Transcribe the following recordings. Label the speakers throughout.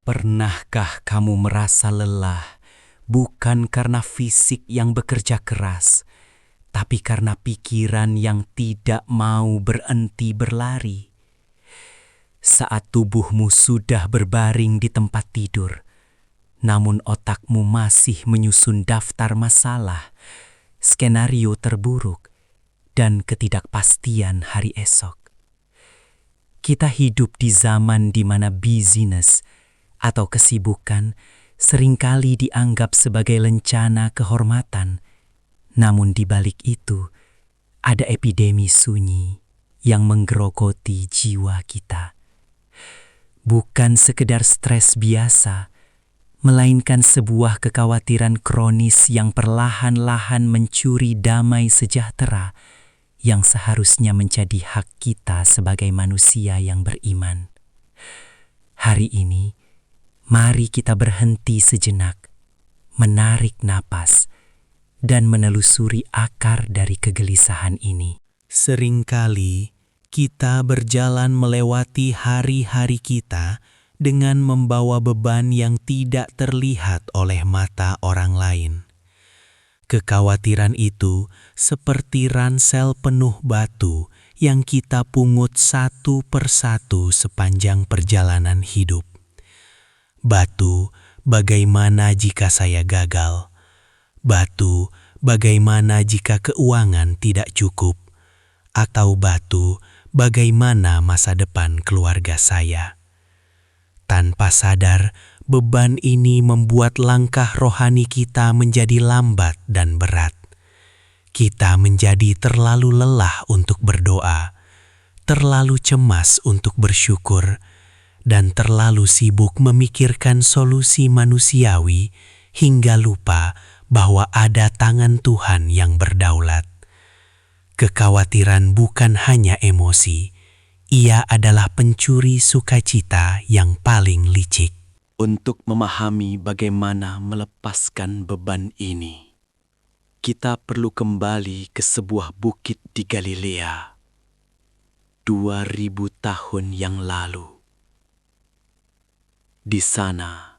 Speaker 1: Pernahkah kamu merasa lelah, bukan karena fisik yang bekerja keras, tapi karena pikiran yang tidak mau berhenti berlari? Saat tubuhmu sudah berbaring di tempat tidur, namun otakmu masih menyusun daftar masalah, skenario terburuk, dan ketidakpastian hari esok. Kita hidup di zaman di mana busyness atau kesibukan seringkali dianggap sebagai lencana kehormatan. Namun di balik itu, ada epidemi sunyi yang menggerogoti jiwa kita. Bukan sekedar stres biasa, melainkan sebuah kekhawatiran kronis yang perlahan-lahan mencuri damai sejahtera yang seharusnya menjadi hak kita sebagai manusia yang beriman. Hari ini, mari kita berhenti sejenak, menarik napas, dan menelusuri akar dari kegelisahan ini. Seringkali kita berjalan melewati hari-hari kita dengan membawa beban yang tidak terlihat oleh mata orang lain. Kekhawatiran itu seperti ransel penuh batu yang kita pungut satu persatu sepanjang perjalanan hidup. Batu, bagaimana jika saya gagal? Batu, bagaimana jika keuangan tidak cukup? Atau batu, bagaimana masa depan keluarga saya? Tanpa sadar, beban ini membuat langkah rohani kita menjadi lambat dan berat. Kita menjadi terlalu lelah untuk berdoa, terlalu cemas untuk bersyukur, dan terlalu sibuk memikirkan solusi manusiawi hingga lupa bahwa ada tangan Tuhan yang berdaulat. Kekhawatiran bukan hanya emosi, ia adalah pencuri sukacita yang paling licik. Untuk memahami bagaimana melepaskan beban ini, kita perlu kembali ke sebuah bukit di Galilea 2000 tahun yang lalu. Di sana,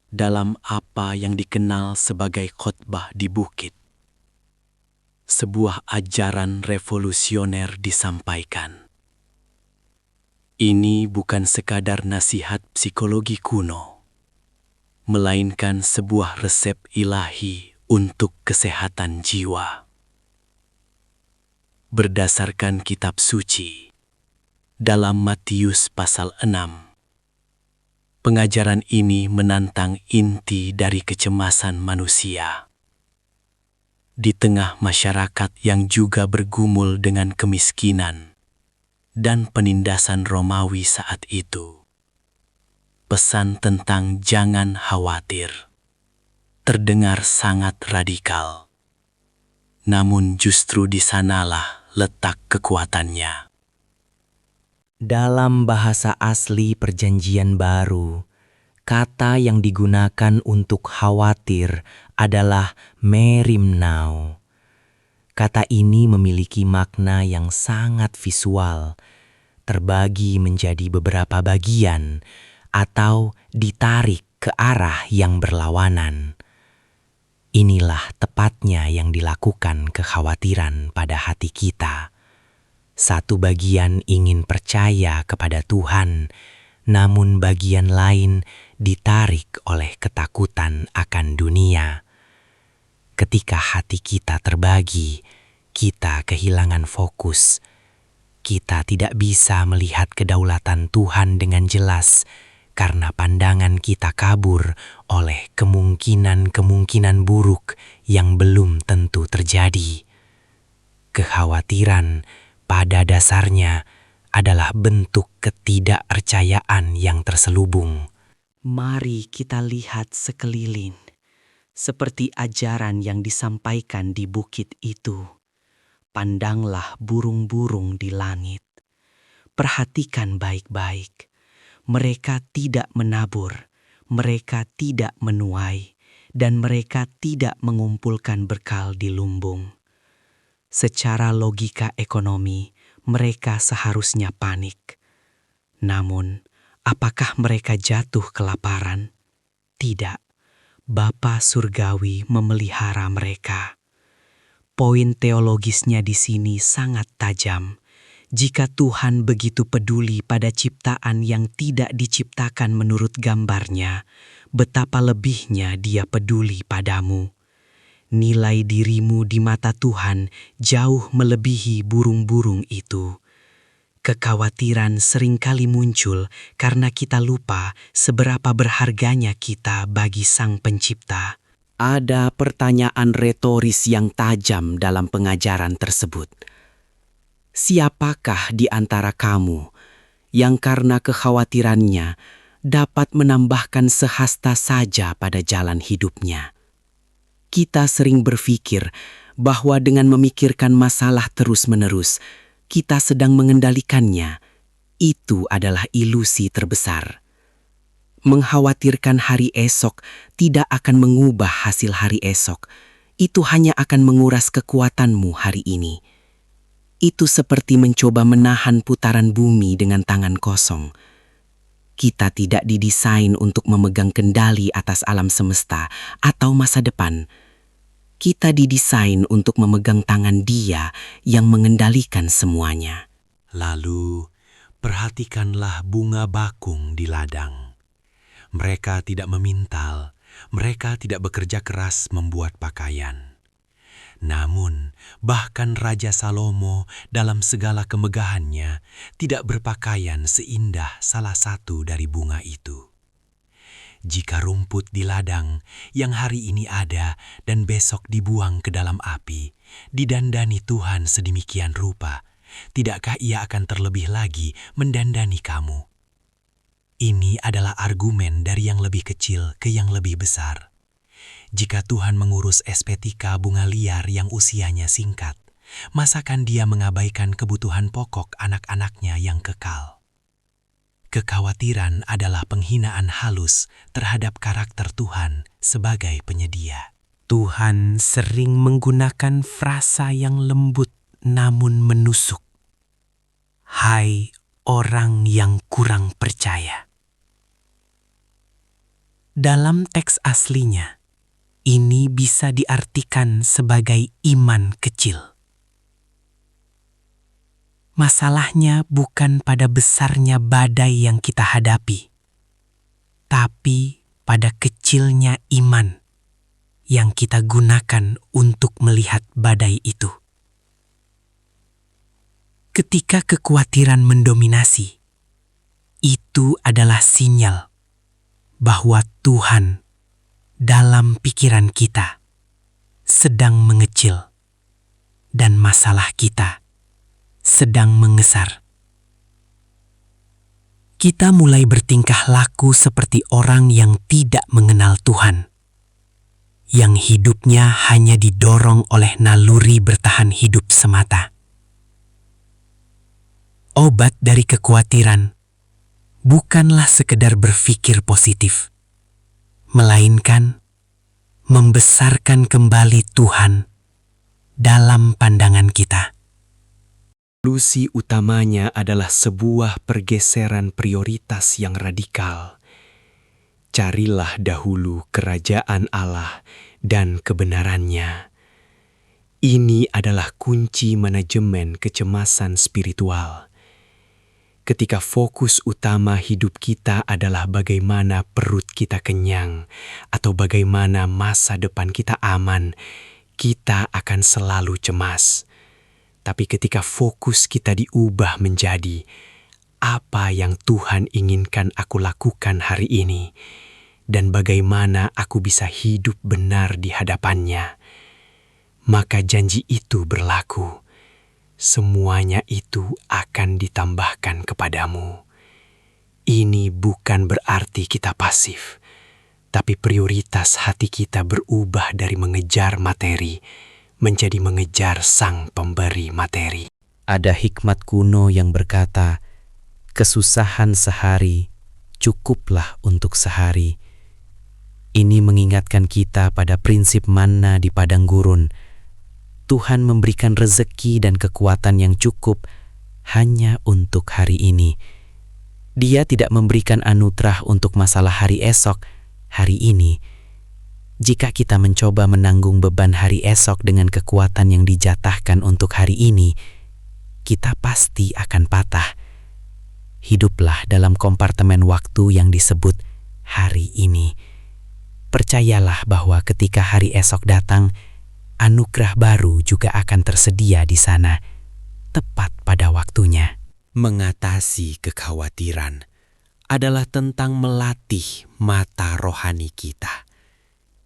Speaker 1: dalam apa yang dikenal sebagai khotbah di bukit, sebuah ajaran revolusioner disampaikan. Ini bukan sekadar nasihat psikologi kuno, melainkan sebuah resep ilahi untuk kesehatan jiwa. Berdasarkan kitab suci, dalam Matius pasal 6, pengajaran ini menantang inti dari kecemasan manusia. Di tengah masyarakat yang juga bergumul dengan kemiskinan dan penindasan Romawi saat itu, pesan tentang jangan khawatir terdengar sangat radikal. Namun justru di sanalah letak kekuatannya. Dalam bahasa asli Perjanjian Baru, kata yang digunakan untuk khawatir adalah merimnau. Kata ini memiliki makna yang sangat visual, terbagi menjadi beberapa bagian atau ditarik ke arah yang berlawanan. Inilah tepatnya yang dilakukan kekhawatiran pada hati kita. Satu bagian ingin percaya kepada Tuhan, namun bagian lain ditarik oleh ketakutan akan dunia. Ketika hati kita terbagi, kita kehilangan fokus. Kita tidak bisa melihat kedaulatan Tuhan dengan jelas karena pandangan kita kabur oleh kemungkinan-kemungkinan buruk yang belum tentu terjadi. Kekhawatiran pada dasarnya adalah bentuk ketidakpercayaan yang terselubung. Mari kita lihat sekeliling, seperti ajaran yang disampaikan di bukit itu. Pandanglah burung-burung di langit. Perhatikan baik-baik. Mereka tidak menabur, mereka tidak menuai, dan mereka tidak mengumpulkan bekal di lumbung. Secara logika ekonomi, mereka seharusnya panik. Namun, Apakah mereka jatuh kelaparan? Tidak. Bapa Surgawi memelihara mereka. Poin teologisnya di sini sangat tajam. Jika Tuhan begitu peduli pada ciptaan yang tidak diciptakan menurut gambarnya, betapa lebihnya Dia peduli padamu. Nilai dirimu di mata Tuhan jauh melebihi burung-burung itu. Kekhawatiran seringkali muncul karena kita lupa seberapa berharganya kita bagi Sang Pencipta.
Speaker 2: Ada pertanyaan retoris yang tajam dalam pengajaran tersebut. Siapakah di antara kamu yang karena kekhawatirannya dapat menambahkan sehasta saja pada jalan hidupnya? Kita sering berpikir bahwa dengan memikirkan masalah terus-menerus, kita sedang mengendalikannya. Itu adalah ilusi terbesar. Mengkhawatirkan hari esok tidak akan mengubah hasil hari esok. Itu hanya akan menguras kekuatanmu hari ini. Itu seperti mencoba menahan putaran bumi dengan tangan kosong. Kita tidak didesain untuk memegang kendali atas alam semesta atau masa depan. Kita didesain untuk memegang tangan Dia yang mengendalikan semuanya.
Speaker 3: Lalu, perhatikanlah bunga bakung di ladang. Mereka tidak memintal, mereka tidak bekerja keras membuat pakaian. Namun, bahkan Raja Salomo dalam segala kemegahannya tidak berpakaian seindah salah satu dari bunga itu. Jika rumput di ladang yang hari ini ada dan besok dibuang ke dalam api, didandani Tuhan sedemikian rupa, tidakkah Ia akan terlebih lagi mendandani kamu? Ini adalah argumen dari yang lebih kecil ke yang lebih besar. Jika Tuhan mengurus estetika bunga liar yang usianya singkat, masakan Dia mengabaikan kebutuhan pokok anak-anaknya yang kekal? Kekhawatiran adalah penghinaan halus terhadap karakter Tuhan sebagai penyedia.
Speaker 1: Tuhan sering menggunakan frasa yang lembut namun menusuk. Hai orang yang kurang percaya. Dalam teks aslinya, ini bisa diartikan sebagai iman kecil. Masalahnya bukan pada besarnya badai yang kita hadapi, tapi pada kecilnya iman yang kita gunakan untuk melihat badai itu. Ketika kekhawatiran mendominasi, itu adalah sinyal bahwa Tuhan dalam pikiran kita sedang mengecil dan masalah kita sedang mengesar. Kita mulai bertingkah laku seperti orang yang tidak mengenal Tuhan, yang hidupnya hanya didorong oleh naluri bertahan hidup semata. Obat dari kekhawatiran bukanlah sekedar berpikir positif, melainkan membesarkan kembali Tuhan dalam pandangan kita.
Speaker 2: Solusi utamanya adalah sebuah pergeseran prioritas yang radikal. Carilah dahulu kerajaan Allah dan kebenarannya. Ini adalah kunci manajemen kecemasan spiritual. Ketika fokus utama hidup kita adalah bagaimana perut kita kenyang atau bagaimana masa depan kita aman, kita akan selalu cemas. Tapi ketika fokus kita diubah menjadi apa yang Tuhan inginkan aku lakukan hari ini dan bagaimana aku bisa hidup benar di hadapannya, maka janji itu berlaku. Semuanya itu akan ditambahkan kepadamu. Ini bukan berarti kita pasif, tapi prioritas hati kita berubah dari mengejar materi menjadi mengejar Sang Pemberi materi. Ada hikmat kuno yang berkata, kesusahan sehari cukuplah untuk sehari. Ini mengingatkan kita pada prinsip manna di padang gurun. Tuhan memberikan rezeki dan kekuatan yang cukup hanya untuk hari ini. Dia tidak memberikan anugerah untuk masalah hari esok, hari ini. Jika kita mencoba menanggung beban hari esok dengan kekuatan yang dijatahkan untuk hari ini, kita pasti akan patah. Hiduplah dalam kompartemen waktu yang disebut hari ini. Percayalah bahwa ketika hari esok datang, anugerah baru juga akan tersedia di sana, tepat pada waktunya.
Speaker 3: Mengatasi kekhawatiran adalah tentang melatih mata rohani kita.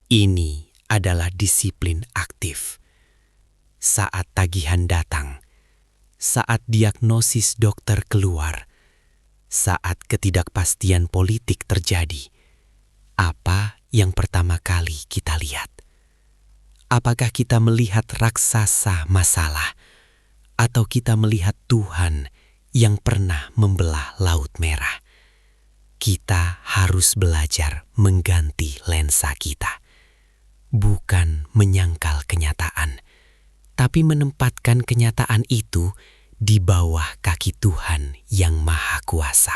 Speaker 3: Ini adalah disiplin aktif. Saat tagihan datang, saat diagnosis dokter keluar, saat ketidakpastian politik terjadi, apa yang pertama kali kita lihat? Apakah kita melihat raksasa masalah, atau kita melihat Tuhan yang pernah membelah Laut Merah? Kita harus belajar mengganti lensa kita. Bukan menyangkal kenyataan, tapi menempatkan kenyataan itu di bawah kaki Tuhan yang Maha Kuasa.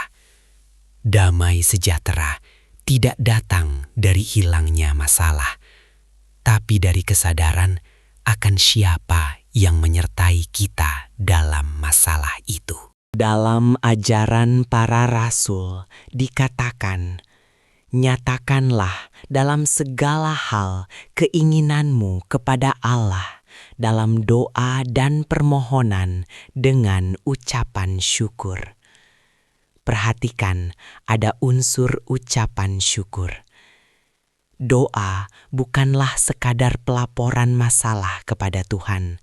Speaker 3: Damai sejahtera tidak datang dari hilangnya masalah, tapi dari kesadaran akan siapa yang menyertai kita dalam masalah itu.
Speaker 1: Dalam ajaran para rasul dikatakan, nyatakanlah dalam segala hal keinginanmu kepada Allah dalam doa dan permohonan dengan ucapan syukur. Perhatikan, ada unsur ucapan syukur. Doa bukanlah sekadar pelaporan masalah kepada Tuhan.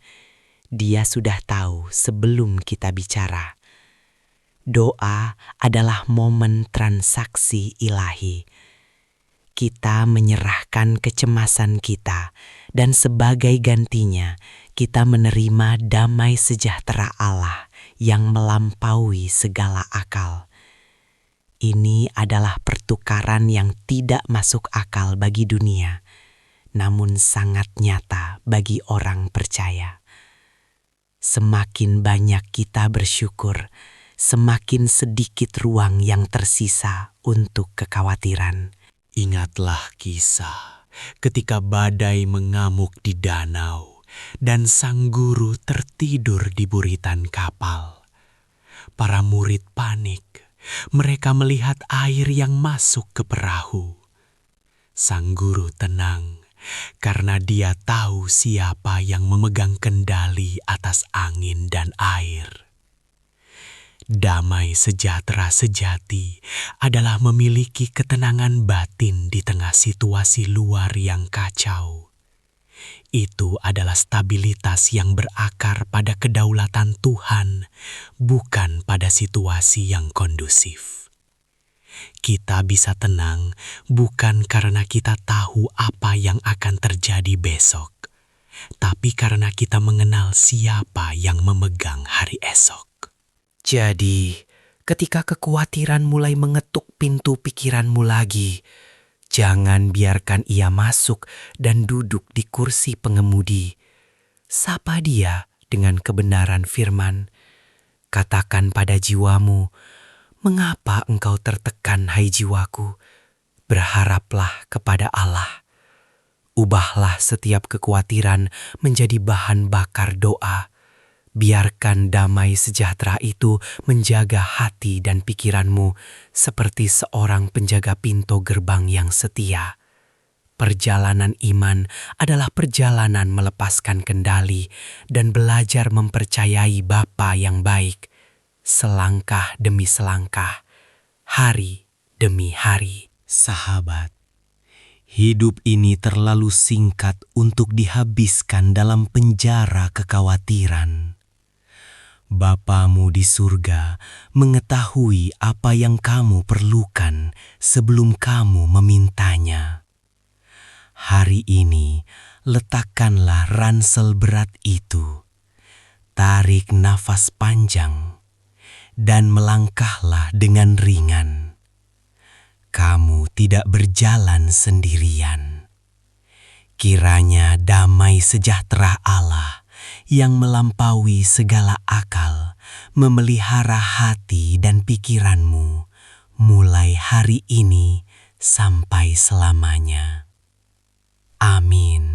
Speaker 1: Dia sudah tahu sebelum kita bicara. Doa adalah momen transaksi ilahi. Kita menyerahkan kecemasan kita, dan sebagai gantinya, kita menerima damai sejahtera Allah yang melampaui segala akal. Ini adalah pertukaran yang tidak masuk akal bagi dunia, namun sangat nyata bagi orang percaya. Semakin banyak kita bersyukur, semakin sedikit ruang yang tersisa untuk kekhawatiran.
Speaker 3: Ingatlah kisah ketika badai mengamuk di danau dan sang guru tertidur di buritan kapal. Para murid panik. Mereka melihat air yang masuk ke perahu. Sang guru tenang karena dia tahu siapa yang memegang kendali atas angin dan air. Damai sejahtera sejati adalah memiliki ketenangan batin di tengah situasi luar yang kacau. Itu adalah stabilitas yang berakar pada kedaulatan Tuhan, bukan pada situasi yang kondusif. Kita bisa tenang bukan karena kita tahu apa yang akan terjadi besok, tapi karena kita mengenal siapa yang memegang hari esok.
Speaker 2: Jadi, ketika kekhawatiran mulai mengetuk pintu pikiranmu lagi, jangan biarkan ia masuk dan duduk di kursi pengemudi. Sapa dia dengan kebenaran firman. Katakan pada jiwamu, mengapa engkau tertekan, hai jiwaku? Berharaplah kepada Allah. Ubahlah setiap kekhawatiran menjadi bahan bakar doa. Biarkan damai sejahtera itu menjaga hati dan pikiranmu seperti seorang penjaga pintu gerbang yang setia. Perjalanan iman adalah perjalanan melepaskan kendali dan belajar mempercayai Bapa yang baik, selangkah demi selangkah, hari demi hari.
Speaker 3: Sahabat, hidup ini terlalu singkat untuk dihabiskan dalam penjara kekhawatiran. Bapamu di surga mengetahui apa yang kamu perlukan sebelum kamu memintanya. Hari ini, letakkanlah ransel berat itu, tarik nafas panjang, dan melangkahlah dengan ringan. Kamu tidak berjalan sendirian. Kiranya damai sejahtera Allah yang melampaui segala akal memelihara hati dan pikiranmu
Speaker 2: mulai hari ini sampai selamanya. Amin.